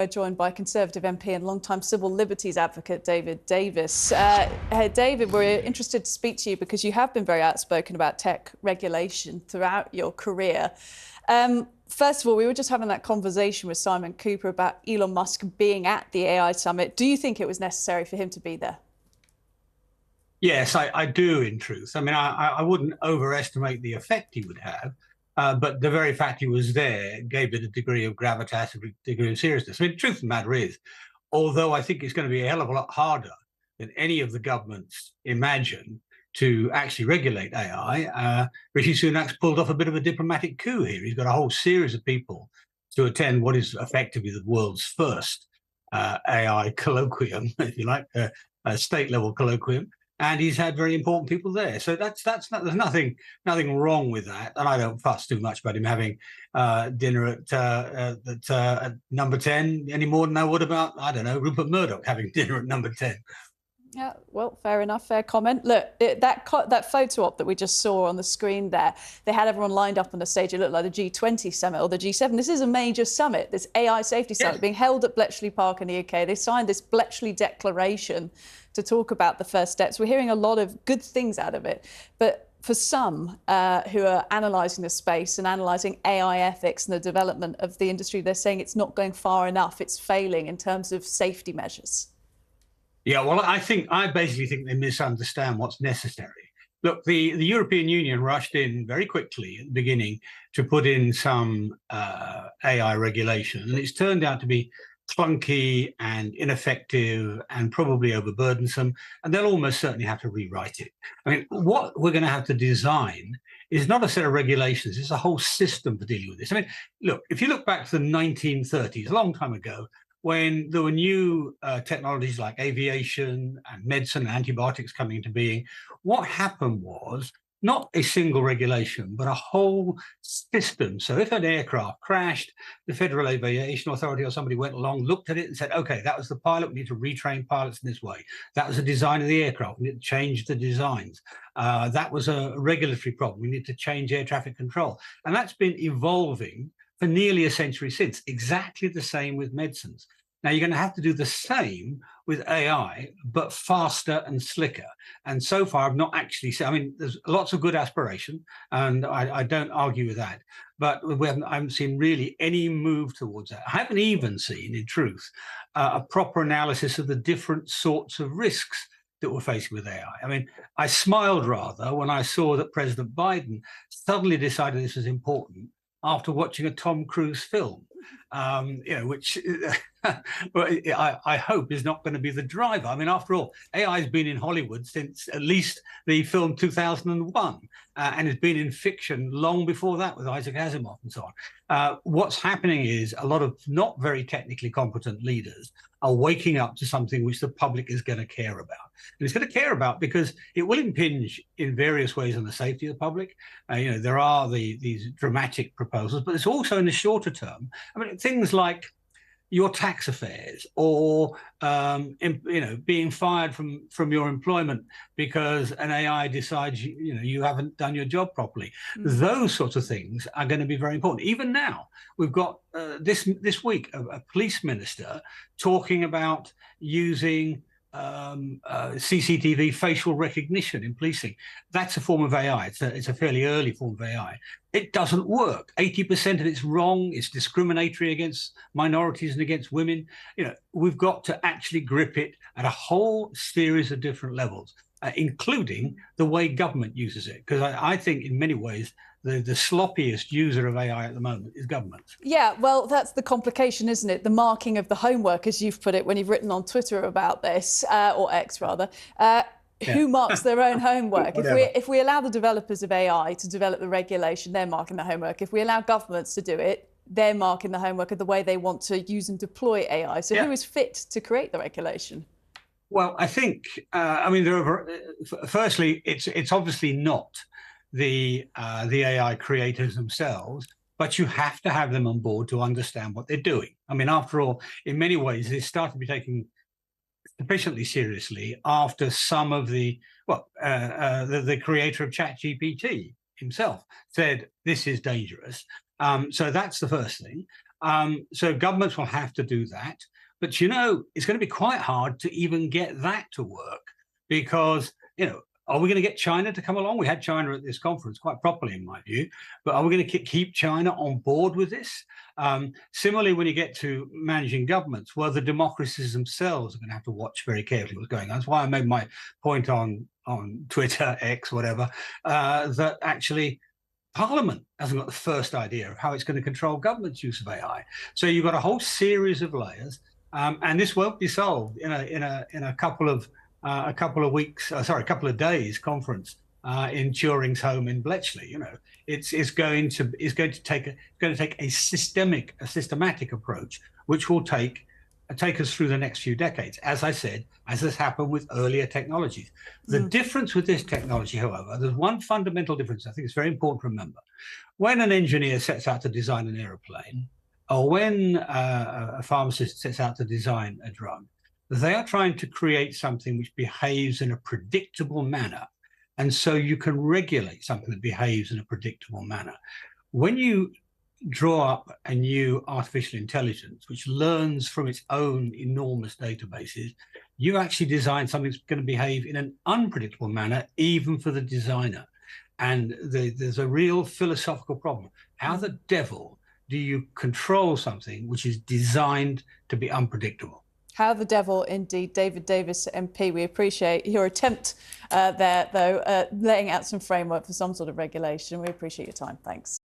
Joined by Conservative MP and longtime civil liberties advocate David Davis. David, we're interested to speak to you because you have been very outspoken about tech regulation throughout your career. First of all, we were just having that conversation with Simon Cooper about Elon Musk being at the AI summit. Do you think it was necessary for him to be there? Yes, I do, in truth. I mean, I wouldn't overestimate the effect he would have, but the very fact he was there gave it a degree of gravitas, a degree of seriousness. I mean, the truth of the matter is, although I think it's going to be a hell of a lot harder than any of the governments imagine to actually regulate AI, Rishi Sunak's pulled off a bit of a diplomatic coup here. He's got a whole series of people to attend what is effectively the world's first AI colloquium, if you like, a state-level colloquium. And he's had very important people there, so that's not, there's nothing wrong with that. And I don't fuss too much about him having dinner at number 10 any more than I would about, I don't know, Rupert Murdoch having dinner at number 10. Yeah, well, fair enough, fair comment. Look, that photo op that we just saw on the screen there, they had everyone lined up on the stage. It looked like the G20 summit or the G7. This is a major summit, this AI safety summit being held at Bletchley Park in the UK. They signed this Bletchley Declaration to talk about the first steps. We're hearing a lot of good things out of it. But for some who are analysing the space and analysing AI ethics and the development of the industry, they're saying it's not going far enough. It's failing in terms of safety measures. Yeah, well, I basically think they misunderstand what's necessary. Look, the European Union rushed in very quickly at the beginning to put in some AI regulation, and it's turned out to be clunky and ineffective and probably overburdensome, and they'll almost certainly have to rewrite it. I mean, what we're going to have to design is not a set of regulations, it's a whole system for dealing with this. I mean, look, if you look back to the 1930s, a long time ago, when there were new technologies like aviation and medicine and antibiotics coming into being, what happened was not a single regulation, but a whole system. So if an aircraft crashed, the Federal Aviation Authority or somebody went along, looked at it and said, okay, that was the pilot, we need to retrain pilots in this way. That was the design of the aircraft, we need to change the designs. That was a regulatory problem, we need to change air traffic control. And that's been evolving for nearly a century since, exactly the same with medicines. Now, you're going to have to do the same with AI, but faster and slicker. And so far, I've not actually seen, I mean, there's lots of good aspiration, and I don't argue with that, but I haven't seen really any move towards that. I haven't even seen, in truth, a proper analysis of the different sorts of risks that we're facing with AI. I mean, I smiled rather when I saw that President Biden suddenly decided this was important after watching a Tom Cruise film, which I hope is not going to be the driver. I mean, after all, AI has been in Hollywood since at least the film 2001, and has been in fiction long before that with Isaac Asimov and so on. What's happening is a lot of not very technically competent leaders are waking up to something which the public is going to care about. And it's going to care about because it will impinge in various ways on the safety of the public. There are these dramatic proposals, but it's also in the shorter term. I mean, things like your tax affairs, or being fired from your employment because an AI decides you haven't done your job properly. Those sorts of things are going to be very important. Even now, we've got this week a police minister talking about using CCTV facial recognition in policing. That's a form of AI. It's a fairly early form of AI. It doesn't work. 80% of it's wrong. It's discriminatory against minorities and against women. We've got to actually grip it at a whole series of different levels, including the way government uses it. Because I think in many ways, the sloppiest user of AI at the moment is government. Yeah, well, that's the complication, isn't it? The marking of the homework, as you've put it when you've written on Twitter about this, or X rather. Who marks their own homework? If we allow the developers of AI to develop the regulation, they're marking the homework. If we allow governments to do it, they're marking the homework of the way they want to use and deploy AI. So who is fit to create the regulation? Well, I think, firstly, it's obviously not the AI creators themselves, but you have to have them on board to understand what they're doing. I mean, after all, in many ways, they started to be taken sufficiently seriously after some of the creator of ChatGPT himself said this is dangerous. So that's the first thing. So governments will have to do that. But, you know, it's going to be quite hard to even get that to work because, you know, are we going to get China to come along? We had China at this conference quite properly, in my view, but are we going to keep China on board with this? Similarly, when you get to managing governments, well, the democracies themselves are going to have to watch very carefully what's going on. That's why I made my point on Twitter, X, whatever, that actually Parliament hasn't got the first idea of how it's going to control government's use of AI. So you've got a whole series of layers, and this won't be solved in a couple of weeks. A couple of days conference in Turing's home in Bletchley. You know, it's going to take a systematic approach, which will take us through the next few decades. As I said, as has happened with earlier technologies. The difference with this technology, however, there's one fundamental difference I think it's very important to remember. When an engineer sets out to design an aeroplane, or when a pharmacist sets out to design a drug, they are trying to create something which behaves in a predictable manner. And so you can regulate something that behaves in a predictable manner. When you draw up a new artificial intelligence which learns from its own enormous databases, you actually design something that's going to behave in an unpredictable manner, even for the designer. And there's a real philosophical problem. How the devil do you control something which is designed to be unpredictable? How the devil, indeed. David Davis, MP, we appreciate your attempt there, though, laying out some framework for some sort of regulation. We appreciate your time. Thanks.